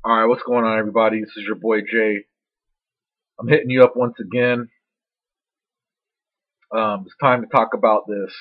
All right, what's going on, everybody? This is your boy Jay. I'm hitting you up once again. It's time to talk about this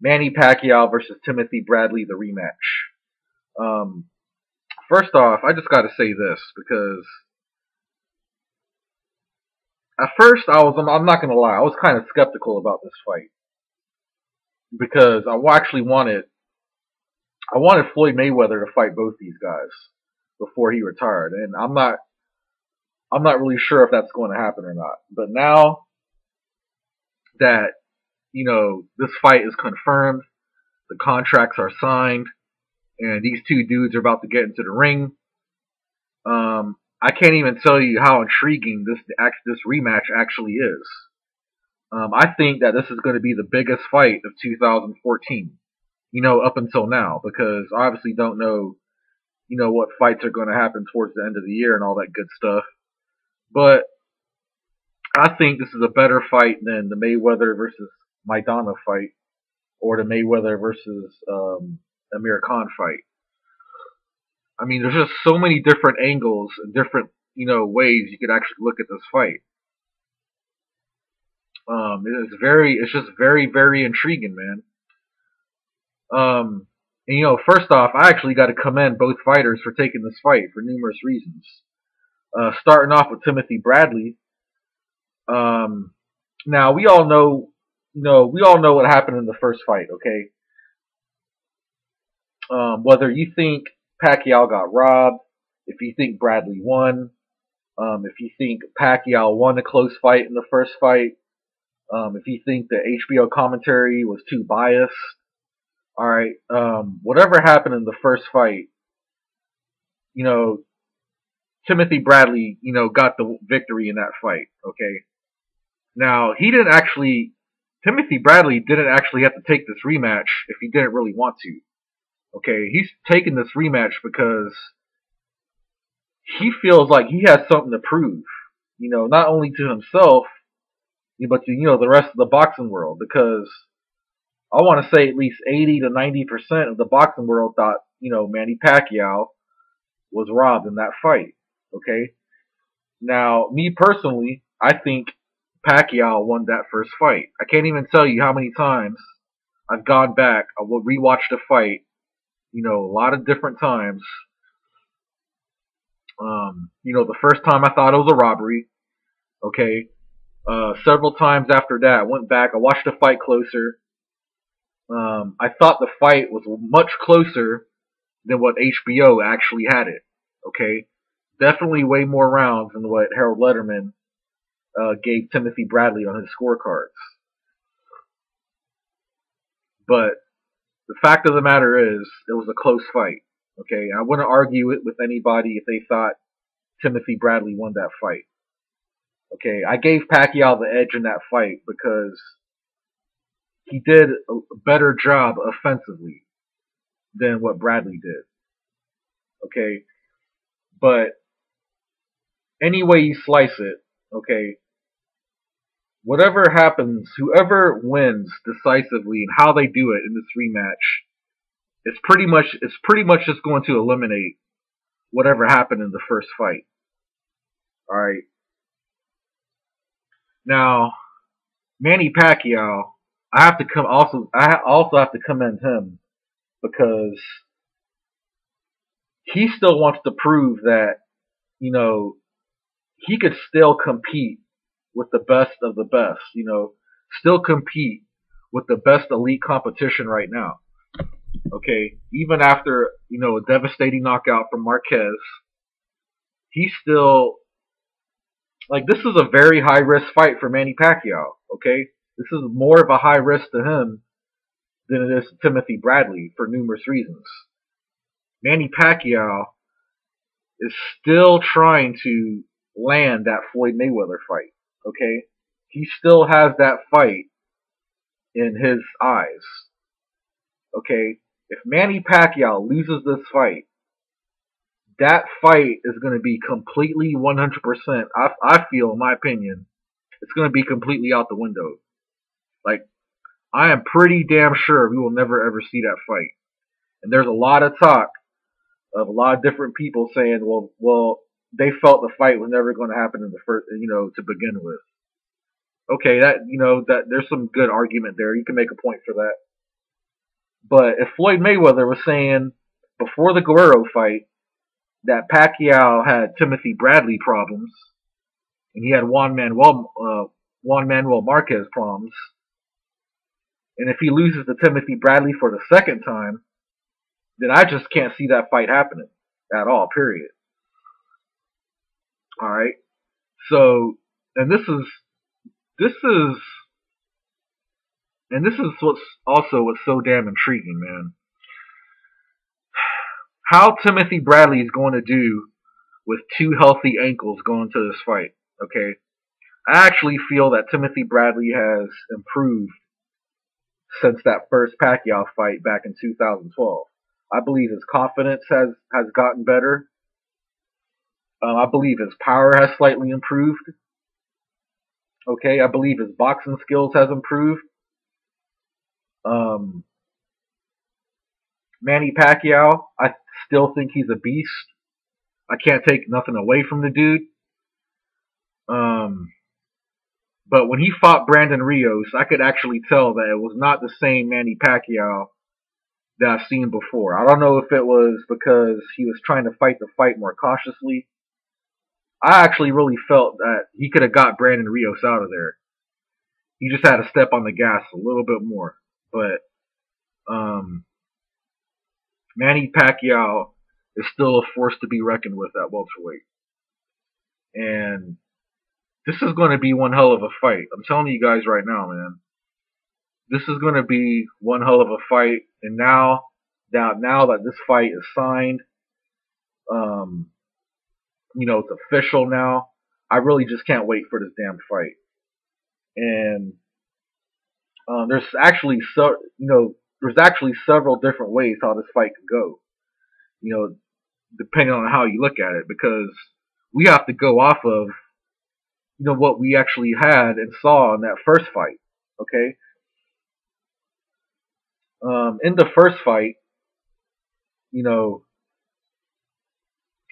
Manny Pacquiao versus Timothy Bradley, the rematch. Um, First off, I just got to say this because at first I'm not gonna lie, I was kind of skeptical about this fight because I wanted Floyd Mayweather to fight both these guys before he retired, and I'm not really sure if that's going to happen or not. But now that this fight is confirmed, the contracts are signed, and these two dudes are about to get into the ring. I can't even tell you how intriguing this rematch actually is. I think that this is going to be the biggest fight of 2014. Up until now, because I obviously don't know, what fights are going to happen towards the end of the year and all that good stuff. But I think this is a better fight than the Mayweather versus Maidana fight or the Mayweather versus Amir Khan fight. I mean, there's just so many different angles and different, ways you could actually look at this fight. It's just very, very intriguing, man. And first off, I actually got to commend both fighters for taking this fight for numerous reasons. Starting off with Timothy Bradley. Now we all know, what happened in the first fight. Okay, whether you think Pacquiao got robbed, if you think Bradley won, if you think Pacquiao won a close fight in the first fight, if you think the HBO commentary was too biased, all right, whatever happened in the first fight, Timothy Bradley, got the victory in that fight. Okay, now Timothy Bradley didn't actually have to take this rematch if he didn't really want to. Okay, he's taking this rematch because he feels like he has something to prove, not only to himself, but to, the rest of the boxing world. Because I want to say at least 80 to 90% of the boxing world thought, Manny Pacquiao was robbed in that fight. Okay, now me personally, I think Pacquiao won that first fight. I can't even tell you how many times I've gone back, I will rewatch the fight, a lot of different times. The first time I thought it was a robbery. Okay. Several times after that, I went back, I watched the fight closer. I thought the fight was much closer than what HBO actually had it. Okay. Definitely way more rounds than what Harold Letterman gave Timothy Bradley on his scorecards. But the fact of the matter is, it was a close fight. Okay, I wouldn't argue it with anybody if they thought Timothy Bradley won that fight. Okay, I gave Pacquiao the edge in that fight because he did a better job offensively than what Bradley did. Okay, but any way you slice it, okay, whatever happens, whoever wins decisively and how they do it in this rematch, it's pretty much just going to eliminate whatever happened in the first fight. All right. Now, Manny Pacquiao, I also have to commend him because he still wants to prove that, he could still compete with the best of the best, still compete with the best elite competition right now. Okay, even after, a devastating knockout from Marquez, he's still, this is a very high risk fight for Manny Pacquiao. Okay, this is more of a high risk to him than it is to Timothy Bradley for numerous reasons. Manny Pacquiao is still trying to land that Floyd Mayweather fight. Okay, he still has that fight in his eyes. Okay, if Manny Pacquiao loses this fight, that fight is going to be completely 100%. I feel, in my opinion, it's going to be completely out the window. I am pretty damn sure we will never ever see that fight. And there's a lot of talk of a lot of different people saying, well, they felt the fight was never going to happen in the first, to begin with. Okay, that there's some good argument there. You can make a point for that. But if Floyd Mayweather was saying before the Guerrero fight that Pacquiao had Timothy Bradley problems and he had Juan Manuel Marquez problems, and if he loses to Timothy Bradley for the second time, then I just can't see that fight happening at all. Period. All right. So, and this is what's so damn intriguing, man. How Timothy Bradley is going to do with two healthy ankles going to this fight. Okay. I actually feel that Timothy Bradley has improved since that first Pacquiao fight back in 2012. I believe his confidence has gotten better. I believe his power has slightly improved. Okay, I believe his boxing skills has improved. Manny Pacquiao, I still think he's a beast. I can't take nothing away from the dude. But when he fought Brandon Rios, I could actually tell that it was not the same Manny Pacquiao that I've seen before. I don't know if it was because he was trying to fight the fight more cautiously. I actually really felt that he could have got Brandon Rios out of there. He just had to step on the gas a little bit more. But Manny Pacquiao is still a force to be reckoned with at welterweight. And this is going to be one hell of a fight. I'm telling you guys right now, man. This is going to be one hell of a fight. And now that this fight is signed, it's official now. I really just can't wait for this damn fight. And there's actually several different ways how this fight could go. Depending on how you look at it, because we have to go off of what we actually had and saw in that first fight. Okay. In the first fight,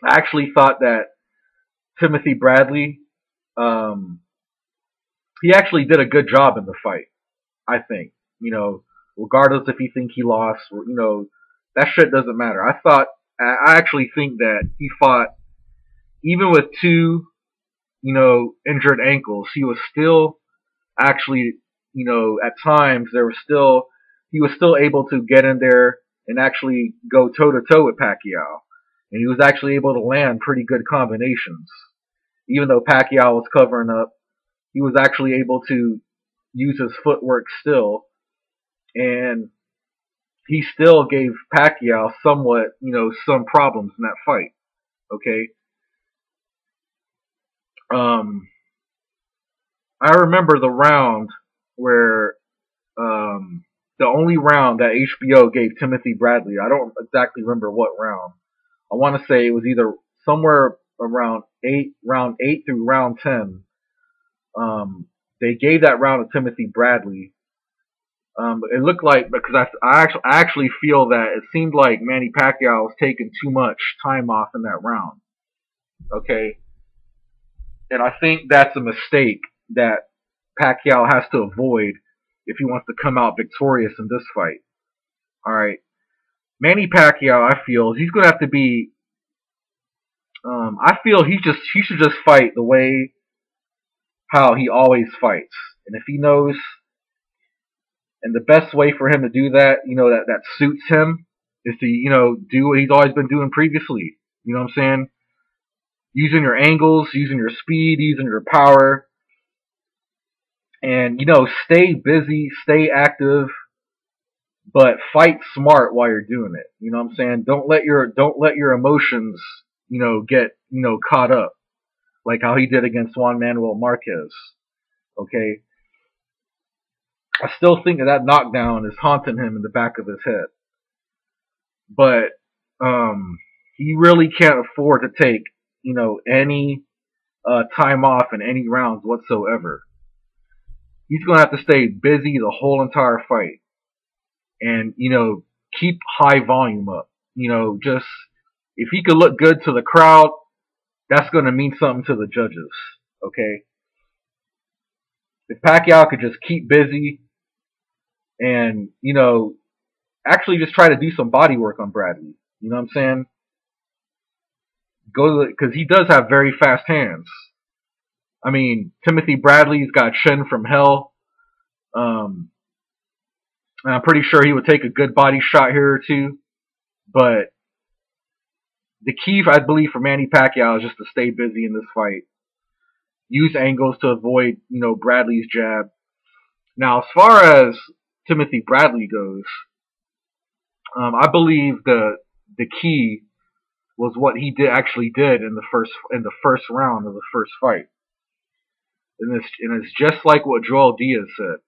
I actually thought that Timothy Bradley, he actually did a good job in the fight. I think, regardless if you think he lost, that shit doesn't matter. I actually think that he fought, even with two, injured ankles, he was still actually, at times he was still able to get in there and actually go toe to toe with Pacquiao. And he was actually able to land pretty good combinations. Even though Pacquiao was covering up, he was actually able to use his footwork still. And he still gave Pacquiao somewhat, some problems in that fight. Okay. I remember the round where, the only round that HBO gave Timothy Bradley, I don't exactly remember what round. I want to say it was either somewhere around round 8 through round 10. They gave that round to Timothy Bradley. It looked like, because I actually feel that it seemed like Manny Pacquiao was taking too much time off in that round. Okay. And I think that's a mistake that Pacquiao has to avoid if he wants to come out victorious in this fight. All right. Manny Pacquiao, I feel he's going to have to be. I feel he should just fight the way how he always fights, and if he knows, and the best way for him to do that, that suits him, is to do what he's always been doing previously. You know what I'm saying? Using your angles, using your speed, using your power, and stay busy, stay active, but fight smart while you're doing it. You know what I'm saying? Don't let your emotions, get, caught up. Like how he did against Juan Manuel Marquez. Okay? I still think that knockdown is haunting him in the back of his head. But he really can't afford to take, any time off in any rounds whatsoever. He's going to have to stay busy the whole entire fight. And, keep high volume up. Just If he could look good to the crowd, that's going to mean something to the judges. Okay, if Pacquiao could just keep busy and actually just try to do some body work on Bradley, you know what I'm saying? Because he does have very fast hands. I mean, Timothy Bradley's got chin from hell. Um, and I'm pretty sure he would take a good body shot here or two. But the key, I believe, for Manny Pacquiao is just to stay busy in this fight. Use angles to avoid, Bradley's jab. Now, as far as Timothy Bradley goes, I believe the key was what he actually did in the first round of the first fight. And it's just like what Joel Diaz said.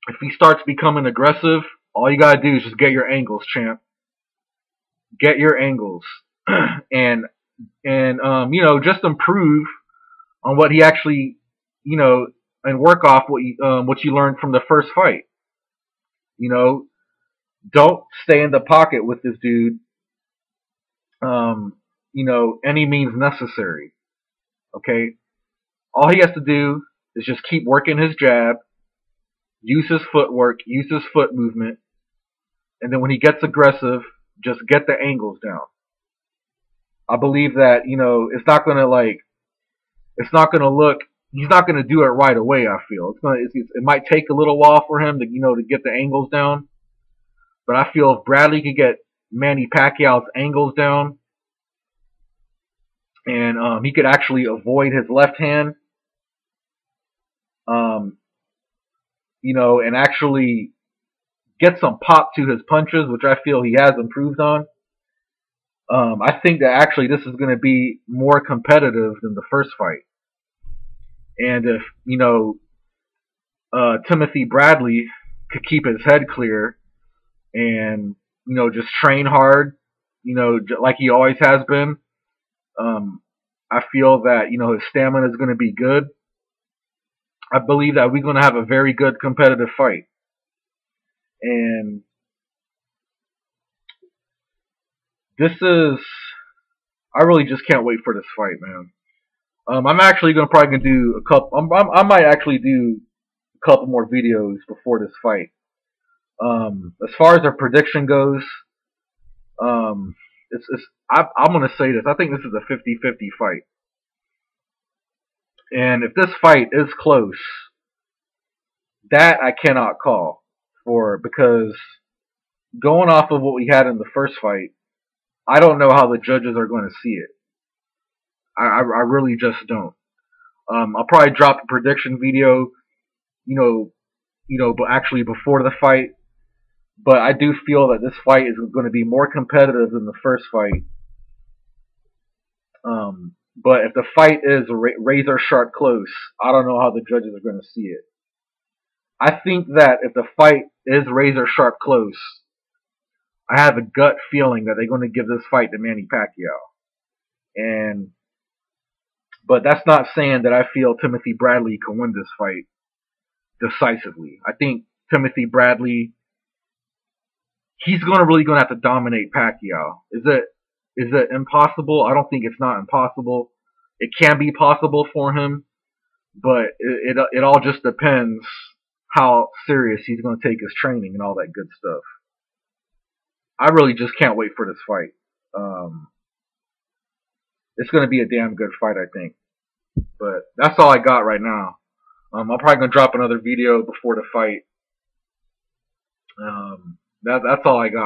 If he starts becoming aggressive, all you gotta do is just get your angles, champ. Get your angles, and just improve on what he actually, and work off what you learned from the first fight. Don't stay in the pocket with this dude. Any means necessary. Okay, all he has to do is just keep working his jab, use his footwork, use his foot movement, and then when he gets aggressive, just get the angles down. I believe that it's not gonna look. He's not gonna do it right away. I feel it might take a little while for him to get the angles down. But I feel if Bradley could get Manny Pacquiao's angles down, and he could actually avoid his left hand, and actually get some pop to his punches, which I feel he has improved on. I think that actually this is going to be more competitive than the first fight. And if Timothy Bradley could keep his head clear and just train hard, like he always has been, I feel that his stamina is going to be good. I believe that we're going to have a very good competitive fight. And I really just can't wait for this fight, man. I'm actually probably gonna do a couple. I might actually do a couple more videos before this fight. As far as our prediction goes, I'm gonna say this. I think this is a 50-50 fight. And if this fight is close, that I cannot call because going off of what we had in the first fight, I don't know how the judges are going to see it. I really just don't. I'll probably drop a prediction video, but actually before the fight. But I do feel that this fight is going to be more competitive than the first fight. But if the fight is razor sharp close, I don't know how the judges are going to see it. I think that if the fight is razor sharp close, I have a gut feeling that they're going to give this fight to Manny Pacquiao. But that's not saying that I feel Timothy Bradley can win this fight decisively. I think Timothy Bradley, he's really going to have to dominate Pacquiao. Is it impossible? I don't think it's not impossible. It can be possible for him, but it all just depends how serious he's going to take his training and all that good stuff. I really just can't wait for this fight. It's going to be a damn good fight, I think. But that's all I got right now. I'm probably going to drop another video before the fight. That's all I got.